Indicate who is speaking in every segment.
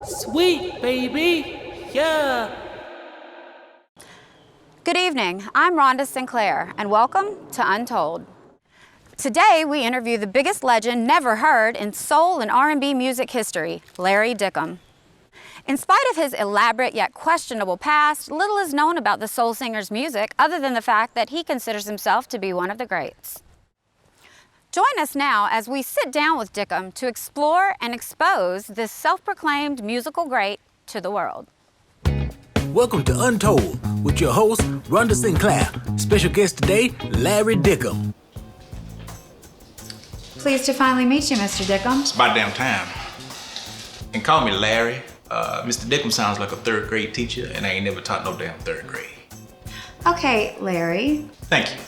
Speaker 1: Sweet, baby. Yeah.
Speaker 2: Good evening, I'm Rhonda Sinclair, and welcome to Untold. Today, we interview the biggest legend never heard in soul and R&B music history, Larry Dickem. In spite of his elaborate yet questionable past, little is known about the soul singer's music other than the fact that he considers himself to be one of the greats. Join us now as we sit down with Dickem to explore and expose this self-proclaimed musical great to the world.
Speaker 3: Welcome to Untold with your host, Rhonda Sinclair. Special guest today, Larry Dickem.
Speaker 2: Pleased to finally meet you, Mr. Dickem.
Speaker 4: It's about damn time. And call me Larry. Mr. Dickem sounds like a third grade teacher, and I ain't never taught no damn third grade.
Speaker 2: Okay, Larry.
Speaker 4: Thank you.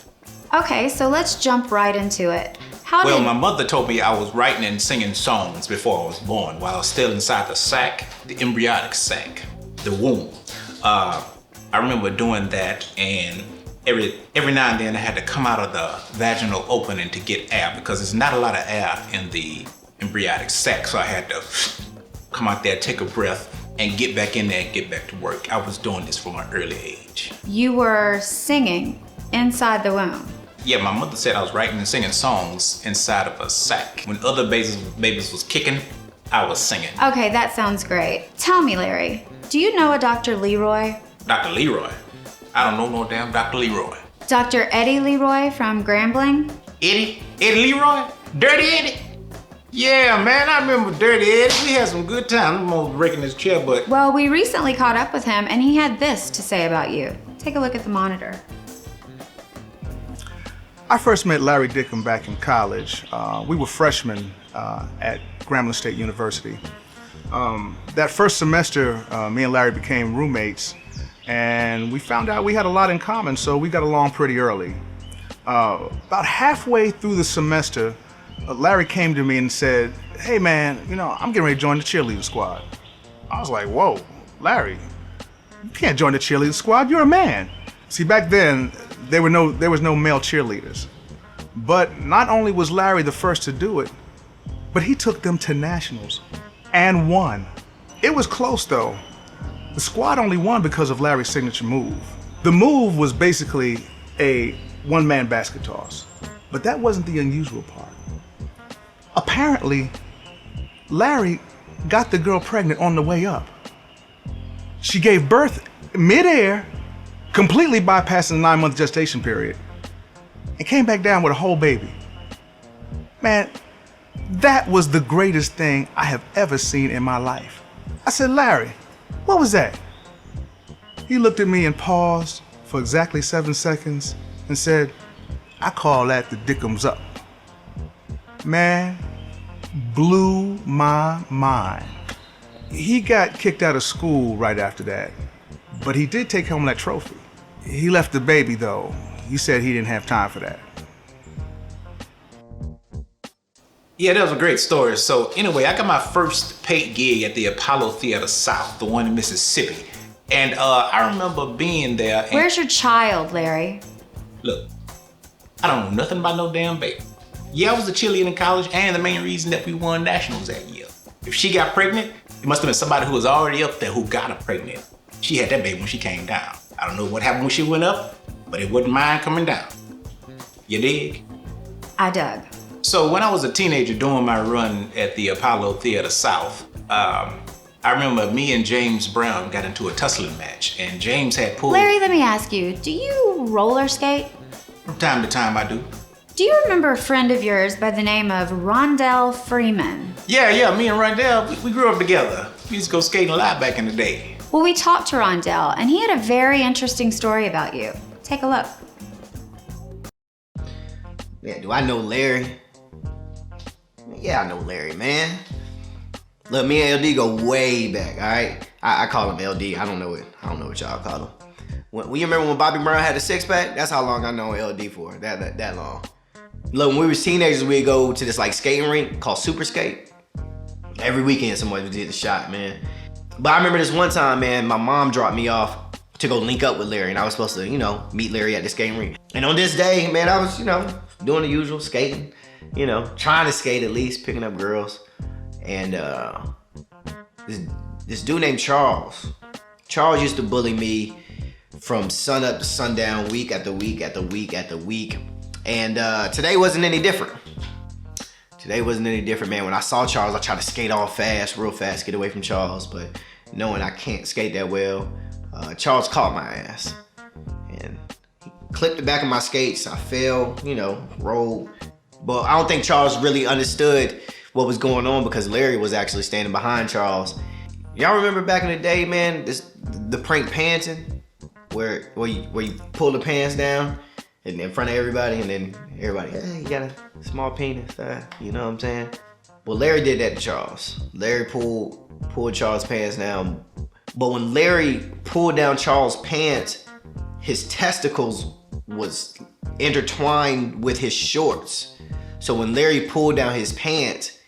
Speaker 2: Okay, so let's jump right into it.
Speaker 4: My mother told me I was writing and singing songs before I was born, while I was still inside the sac, the embryonic sac, the womb. I remember doing that, and every now and then I had to come out of the vaginal opening to get air because there's not a lot of air in the embryonic sac, so I had to come out there, take a breath, and get back in there and get back to work. I was doing this from an early age.
Speaker 2: You were singing inside the womb?
Speaker 4: Yeah, my mother said I was writing and singing songs inside of a sack. When other babies was kicking, I was singing.
Speaker 2: Okay, that sounds great. Tell me, Larry, do you know a Dr. Leroy?
Speaker 4: Dr. Leroy? I don't know no damn Dr. Leroy.
Speaker 2: Dr. Eddie Leroy from Grambling?
Speaker 4: Eddie Leroy? Dirty Eddie? Yeah, man, I remember Dirty Eddie. We had some good times. I'm almost breaking his chair, but...
Speaker 2: Well, we recently caught up with him, and he had this to say about you. Take a look at the monitor.
Speaker 5: I first met Larry Dickem back in college. We were freshmen at Grambling State University. That first semester, me and Larry became roommates, and we found out we had a lot in common, so we got along pretty early. About halfway through the semester, Larry came to me and said, "Hey man, I'm getting ready to join the cheerleading squad." I was like, "Whoa, Larry, you can't join the cheerleading squad, you're a man." See, back then, there was no male cheerleaders. But not only was Larry the first to do it, but he took them to nationals and won. It was close though. The squad only won because of Larry's signature move. The move was basically a one-man basket toss, but that wasn't the unusual part. Apparently, Larry got the girl pregnant on the way up. She gave birth midair, completely bypassing the 9-month gestation period, and came back down with a whole baby. Man, that was the greatest thing I have ever seen in my life. I said, "Larry, what was that?" He looked at me and paused for exactly 7 seconds and said, "I call that the Dickem's up." Man, blew my mind. He got kicked out of school right after that, but he did take home that trophy. He left the baby though. He said he didn't have time for that.
Speaker 4: Yeah, that was a great story. So anyway, I got my first paid gig at the Apollo Theater South, the one in Mississippi. And I remember being there. And
Speaker 2: Where's your child, Larry?
Speaker 4: look, I don't know nothing about no damn baby. Yeah, I was a cheerleader in college and the main reason that we won nationals that year. If she got pregnant, it must have been somebody who was already up there who got her pregnant. She had that baby when she came down. I don't know what happened when she went up, but it wasn't mine coming down. You dig?
Speaker 2: I dug.
Speaker 4: So when I was a teenager doing my run at the Apollo Theater South, I remember me and James Brown got into a tussling match, and James had pulled...
Speaker 2: Larry, let me ask you, do you roller skate?
Speaker 4: From time to time, I do.
Speaker 2: Do you remember a friend of yours by the name of Ronndell Freeman?
Speaker 4: Yeah, me and Rhonddell, we grew up together. We used to go skating a lot back in the day.
Speaker 2: Well, we talked to Ronndell, and he had a very interesting story about you. Take a look.
Speaker 6: Yeah, do I know Larry? Yeah, I know Larry, man. Look, me and LD go way back, all right? I call him LD. I don't know what y'all call him. When you remember when Bobby Brown had a six-pack? That's how long I know LD for, that long. Look, when we were teenagers, we'd go to this like skating rink called Super Skate. Every weekend somebody did the shot, man. But I remember this one time, man, my mom dropped me off to go link up with Larry, and I was supposed to, meet Larry at the skating rink. And on this day, man, I was, doing the usual skating, trying to skate at least, picking up girls. And this dude named Charles. Charles used to bully me from sun up to sundown, week after week after week after week. And today wasn't any different. Today wasn't any different, man. When I saw Charles, I tried to skate all fast, real fast, get away from Charles. But knowing I can't skate that well, Charles caught my ass. And he clipped the back of my skates. I fell, you know, rolled. But I don't think Charles really understood what was going on because Larry was actually standing behind Charles. Y'all remember back in the day, man, the prank pantsing? Where you pull the pants down in front of everybody, and then everybody, hey, you got a small penis, you know what I'm saying? Well, Larry did that to Charles. Larry pulled Charles' pants down, but when Larry pulled down Charles' pants, his testicles was intertwined with his shorts. So when Larry pulled down his pants,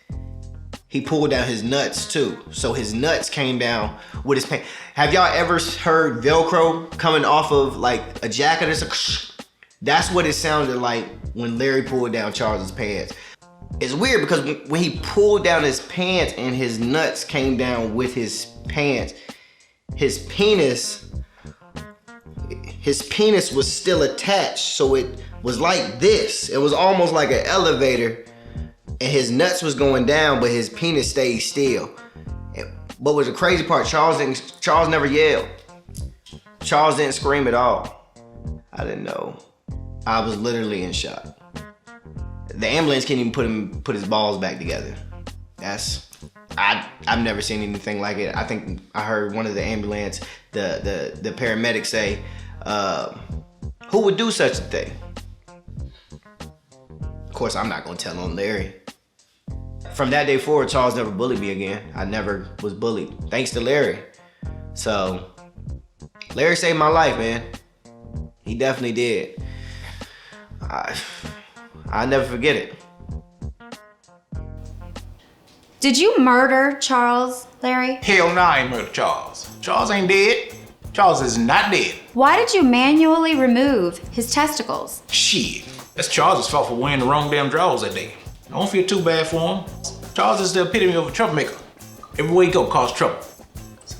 Speaker 6: he pulled down his nuts too. So his nuts came down with his pants. Have y'all ever heard Velcro coming off of like a jacket or something? That's what it sounded like when Larry pulled down Charles's pants. It's weird because when he pulled down his pants and his nuts came down with his pants, his penis was still attached. So it was like this. It was almost like an elevator, and his nuts was going down, but his penis stayed still. But was the crazy part, Charles never yelled. Charles didn't scream at all. I didn't know. I was literally in shock. The ambulance can't even put his balls back together. I've never seen anything like it. I think I heard one of the ambulance, the paramedics say, who would do such a thing? Of course, I'm not gonna tell on Larry. From that day forward, Charles never bullied me again. I never was bullied, thanks to Larry. So, Larry saved my life, man. He definitely did. I'll never forget it.
Speaker 2: Did you murder Charles, Larry?
Speaker 4: Hell no, I ain't murdered Charles. Charles ain't dead. Charles is not dead.
Speaker 2: Why did you manually remove his testicles?
Speaker 4: Shit, that's Charles' fault for wearing the wrong damn drawers that day. I don't feel too bad for him. Charles is the epitome of a troublemaker. Everywhere you go, cause trouble.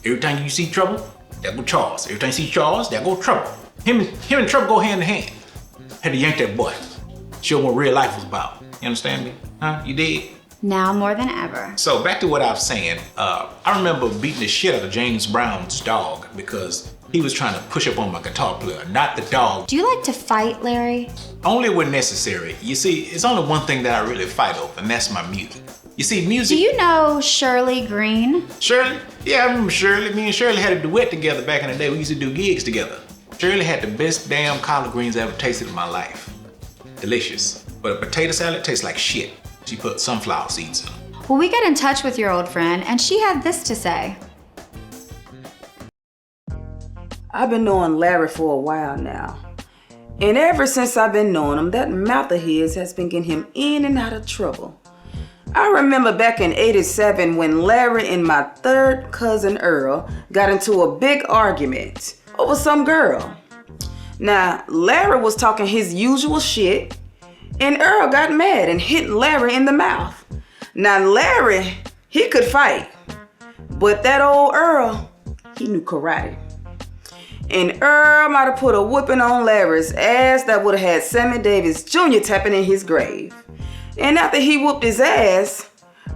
Speaker 4: Every time you see trouble, there go Charles. Every time you see Charles, there go trouble. Him and trouble go hand in hand. Had to yank that boy. Show him what real life was about. You understand me? Huh? You did?
Speaker 2: Now more than ever.
Speaker 4: So back to what I was saying. I remember beating the shit out of James Brown's dog because he was trying to push up on my guitar player, not the dog.
Speaker 2: Do you like to fight, Larry?
Speaker 4: Only when necessary. You see, it's only one thing that I really fight over, and that's my music. You see, music...
Speaker 2: Do you know Shirley Green?
Speaker 4: Shirley? Yeah, I remember Shirley. Me and Shirley had a duet together back in the day. We used to do gigs together. Shirley had the best damn collard greens I ever tasted in my life. Delicious. But a potato salad tastes like shit. She put sunflower seeds in them.
Speaker 2: Well, we got in touch with your old friend, and she had this to say.
Speaker 7: I've been knowing Larry for a while now. And ever since I've been knowing him, that mouth of his has been getting him in and out of trouble. I remember back in '87 when Larry and my third cousin Earl got into a big argument over some girl. Now, Larry was talking his usual shit, and Earl got mad and hit Larry in the mouth. Now, Larry, he could fight, but that old Earl, he knew karate. And Earl might have put a whooping on Larry's ass that would have had Sammy Davis Jr. tapping in his grave. And after he whooped his ass,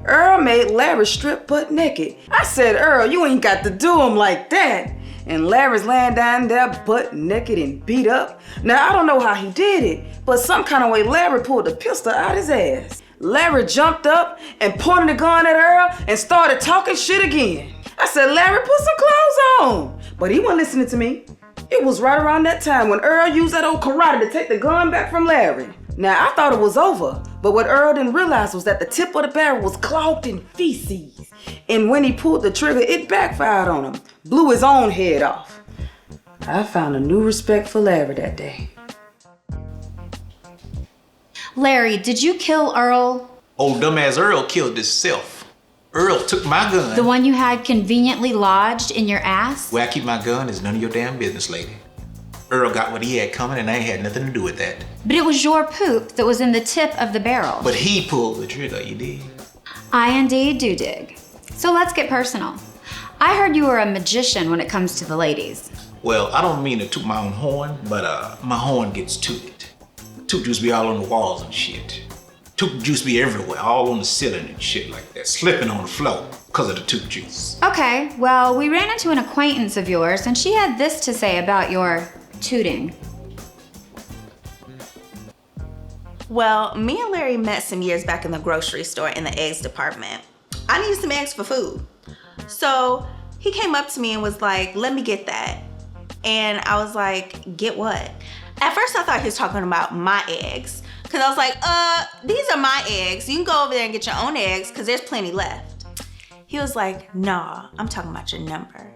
Speaker 7: Earl made Larry strip butt naked. I said, Earl, you ain't got to do him like that. And Larry's laying down there butt naked and beat up. Now, I don't know how he did it, but some kind of way Larry pulled a pistol out his ass. Larry jumped up and pointed a gun at Earl and started talking shit again. I said, Larry, put some clothes on. But he wasn't listening to me. It was right around that time when Earl used that old karate to take the gun back from Larry. Now, I thought it was over, but what Earl didn't realize was that the tip of the barrel was clogged in feces. And when he pulled the trigger, it backfired on him, blew his own head off. I found a new respect for Larry that day.
Speaker 2: Larry, did you kill Earl?
Speaker 4: Old dumbass Earl killed himself. Earl took my gun.
Speaker 2: The one you had conveniently lodged in your ass?
Speaker 4: Where I keep my gun is none of your damn business, lady. Earl got what he had coming and I ain't had nothing to do with that.
Speaker 2: But it was your poop that was in the tip of the barrel.
Speaker 4: But he pulled the trigger, you dig?
Speaker 2: I indeed do dig. So let's get personal. I heard you were a magician when it comes to the ladies.
Speaker 4: Well, I don't mean to toot my own horn, but my horn gets tooted. Toot juice be all on the walls and shit. Toot juice be everywhere, all on the ceiling and shit like that, slipping on the floor because of the toot juice.
Speaker 2: Okay, well, we ran into an acquaintance of yours and she had this to say about your tooting.
Speaker 8: Well, me and Larry met some years back in the grocery store in the eggs department. I needed some eggs for food. So he came up to me and was like, let me get that. And I was like, get what? At first I thought he was talking about my eggs. Cause I was like, these are my eggs. You can go over there and get your own eggs cause there's plenty left. He was like, nah, I'm talking about your number.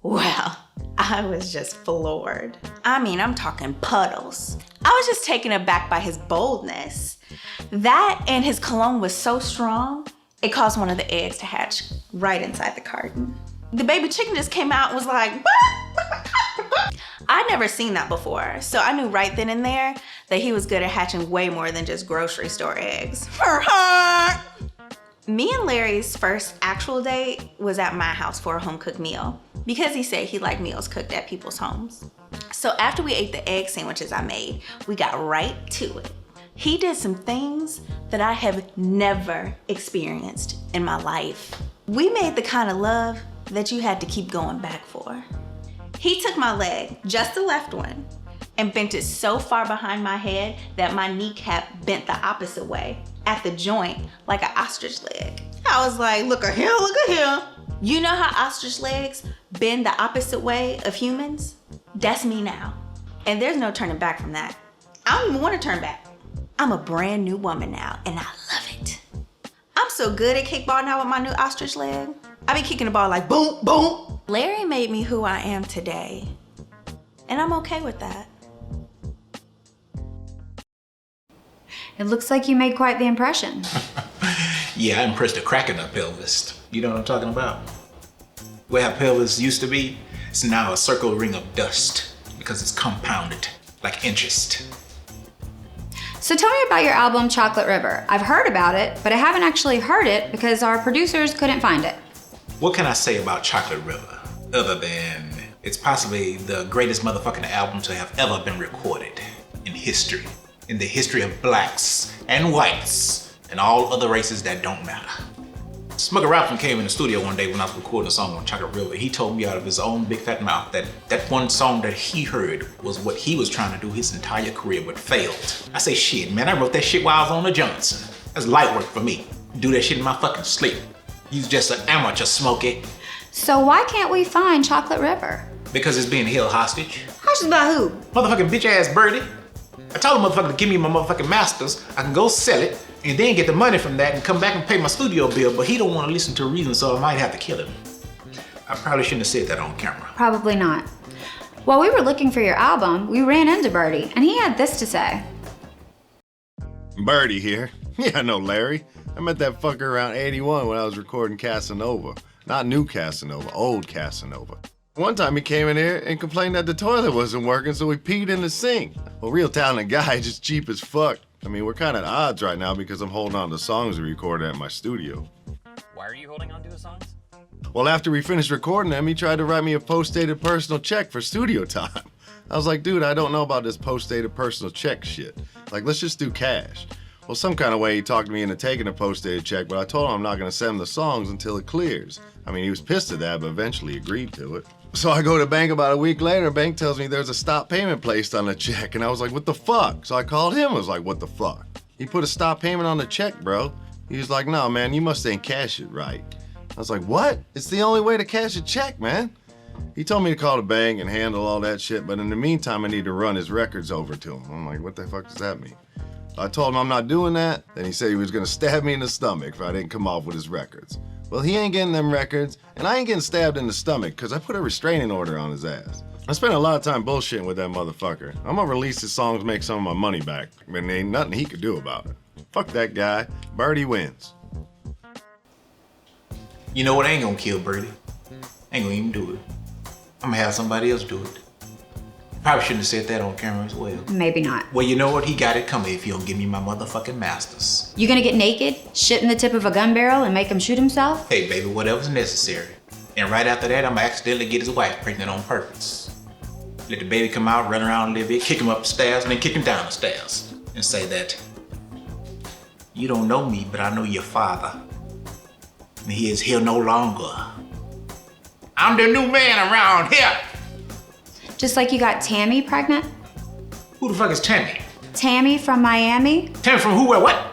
Speaker 8: Well, I was just floored. I mean, I'm talking puddles. I was just taken aback by his boldness. That and his cologne was so strong, it caused one of the eggs to hatch right inside the carton. The baby chicken just came out and was like, I'd never seen that before, so I knew right then and there that he was good at hatching way more than just grocery store eggs. Me and Larry's first actual date was at my house for a home-cooked meal because he said he liked meals cooked at people's homes. So after we ate the egg sandwiches I made, we got right to it. He did some things that I have never experienced in my life. We made the kind of love that you had to keep going back for. He took my leg, just the left one, and bent it so far behind my head that my kneecap bent the opposite way at the joint like an ostrich leg. I was like, look at here, look at here. You know how ostrich legs bend the opposite way of humans? That's me now. And there's no turning back from that. I don't even want to turn back. I'm a brand new woman now and I love it. I'm so good at kickball now with my new ostrich leg. I be kicking the ball like boom, boom. Larry made me who I am today. And I'm okay with that.
Speaker 2: It looks like you made quite the impression.
Speaker 4: Yeah, I impressed the crack in the pelvis. You know what I'm talking about? Where our pelvis used to be, it's now a circle ring of dust because it's compounded like interest.
Speaker 2: So tell me about your album, Chocolate River. I've heard about it, but I haven't actually heard it because our producers couldn't find it.
Speaker 4: What can I say about Chocolate River other than it's possibly the greatest motherfucking album to have ever been recorded in history, in the history of blacks and whites and all other races that don't matter. Smugger Robson came in the studio one day when I was recording a song on Chocolate River. He told me out of his own big fat mouth that that one song that he heard was what he was trying to do his entire career but failed. I say, shit, man, I wrote that shit while I was on the Johnson. That's light work for me. Do that shit in my fucking sleep. You's just an amateur, Smokey.
Speaker 2: So why can't we find Chocolate River?
Speaker 4: Because it's being held hostage.
Speaker 2: Hostage by who?
Speaker 4: Motherfucking bitch ass Birdie. I told the motherfucker to give me my motherfucking masters. I can go sell it and then get the money from that and come back and pay my studio bill, but he don't want to listen to reason, so I might have to kill him. I probably shouldn't have said that on camera.
Speaker 2: Probably not. While we were looking for your album, we ran into Birdie, and he had this to say.
Speaker 9: Birdie here. Yeah, I know Larry. I met that fucker around 81 when I was recording Casanova. Not new Casanova, old Casanova. One time he came in here and complained that the toilet wasn't working, so we peed in the sink. Well, real talented guy, just cheap as fuck. I mean, we're kind of at odds right now because I'm holding on to songs we recorded at my studio.
Speaker 10: Why are you holding on to his songs?
Speaker 9: Well, after we finished recording them, he tried to write me a post-dated personal check for studio time. I was like, dude, I don't know about this post-dated personal check shit. Like, let's just do cash. Well, some kind of way he talked me into taking a post-dated check, but I told him I'm not gonna send him the songs until it clears. I mean, he was pissed at that, but eventually agreed to it. So I go to the bank about a week later, and the bank tells me there's a stop payment placed on the check, and I was like, what the fuck? So I called him, I was like, what the fuck? He put a stop payment on the check, bro. He was like, no, man, you must ain't cash it right. I was like, what? It's the only way to cash a check, man. He told me to call the bank and handle all that shit, but in the meantime, I need to run his records over to him. I'm like, what the fuck does that mean? I told him I'm not doing that, then he said he was gonna stab me in the stomach if I didn't come off with his records. Well, he ain't getting them records, and I ain't getting stabbed in the stomach because I put a restraining order on his ass. I spent a lot of time bullshitting with that motherfucker. I'm gonna release his songs, make some of my money back, but there ain't nothing he could do about it. Fuck that guy. Birdie wins.
Speaker 4: You know what? I ain't gonna kill Birdie. I ain't gonna even do it. I'm gonna have somebody else do it. Probably shouldn't have said that on camera as well.
Speaker 2: Maybe not.
Speaker 4: Well, you know what? He got it coming if you don't give me my motherfucking masters.
Speaker 2: You gonna get naked, shit in the tip of a gun barrel, and make him shoot himself?
Speaker 4: Hey, baby, whatever's necessary. And right after that, I'm gonna accidentally get his wife pregnant on purpose. Let the baby come out, run around a little bit, kick him up the stairs, and then kick him down the stairs. And say that, you don't know me, but I know your father. And he is here no longer. I'm the new man around here.
Speaker 2: Just like you got Tammy pregnant?
Speaker 4: Who the fuck is Tammy?
Speaker 2: Tammy from Miami?
Speaker 4: Tammy from who, where, what?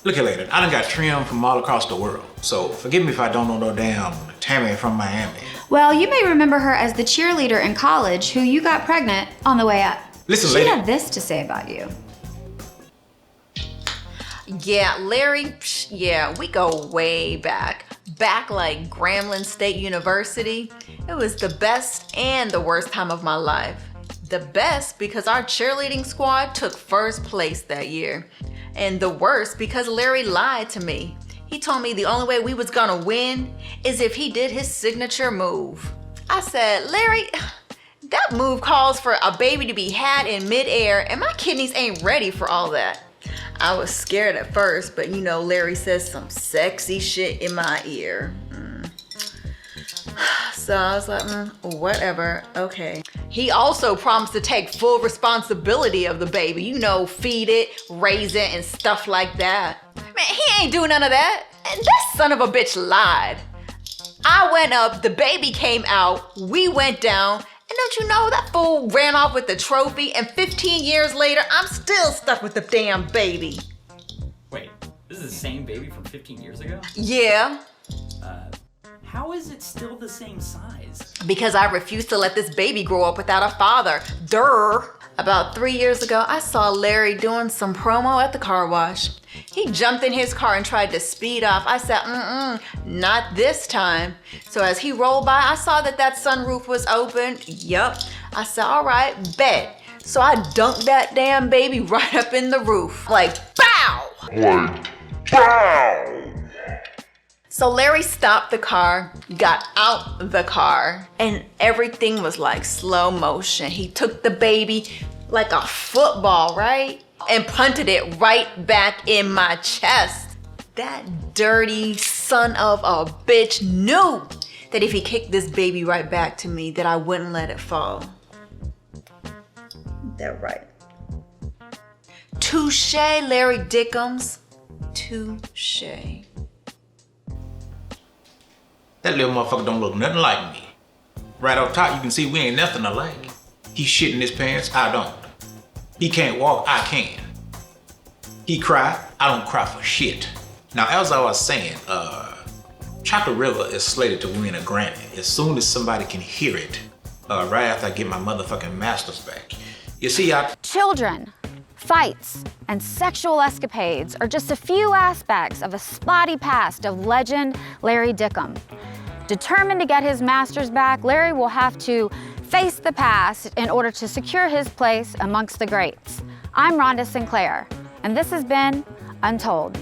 Speaker 4: Look here, lady, I done got trimmed from all across the world. So forgive me if I don't know no damn Tammy from Miami.
Speaker 2: Well, you may remember her as the cheerleader in college who you got pregnant on the way up.
Speaker 4: Listen,
Speaker 2: She
Speaker 4: lady.
Speaker 2: had this to say about you.
Speaker 11: Yeah, Larry, yeah, we go way back. Back like Grambling State University. It was the best and the worst time of my life. The best because our cheerleading squad took first place that year. And the worst because Larry lied to me. He told me the only way we was gonna win is if he did his signature move. I said, Larry, that move calls for a baby to be had in midair and my kidneys ain't ready for all that. I was scared at first, but you know, Larry says some sexy shit in my ear. So I was like, whatever, okay. He also promised to take full responsibility of the baby. You know, feed it, raise it, and stuff like that. Man, he ain't doing none of that. And that son of a bitch lied. I went up, the baby came out, we went down, and don't you know that fool ran off with the trophy, and 15 years later, I'm still stuck with the damn baby.
Speaker 10: Wait, this is the same baby from 15 years ago?
Speaker 11: Yeah.
Speaker 10: How is it still the same size?
Speaker 11: Because I refused to let this baby grow up without a father. Durr. About 3 years ago, I saw Larry doing some promo at the car wash. He jumped in his car and tried to speed off. I said, not this time. So as he rolled by, I saw that sunroof was open. Yup. I said, all right, bet. So I dunked that damn baby right up in the roof. Like, bow! Like, bow! So Larry stopped the car, got out the car, and everything was like slow motion. He took the baby like a football, right? And punted it right back in my chest. That dirty son of a bitch knew that if he kicked this baby right back to me, that I wouldn't let it fall. That right. Touche, Larry Dickems. Touche.
Speaker 4: That little motherfucker don't look nothing like me. Right up top, you can see we ain't nothing alike. He shit in his pants, I don't. He can't walk, I can. He cry, I don't cry for shit. Now, as I was saying, Chocolate River is slated to win a Grammy as soon as somebody can hear it, right after I get my motherfucking masters back. You see,
Speaker 2: Children, fights, and sexual escapades are just a few aspects of a spotty past of legend Larry Dickem. Determined to get his masters back, Larry will have to face the past in order to secure his place amongst the greats. I'm Rhonda Sinclair, and this has been Untold.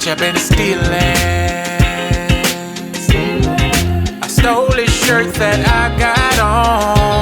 Speaker 1: I've been stealing. I stole his shirt that I got on.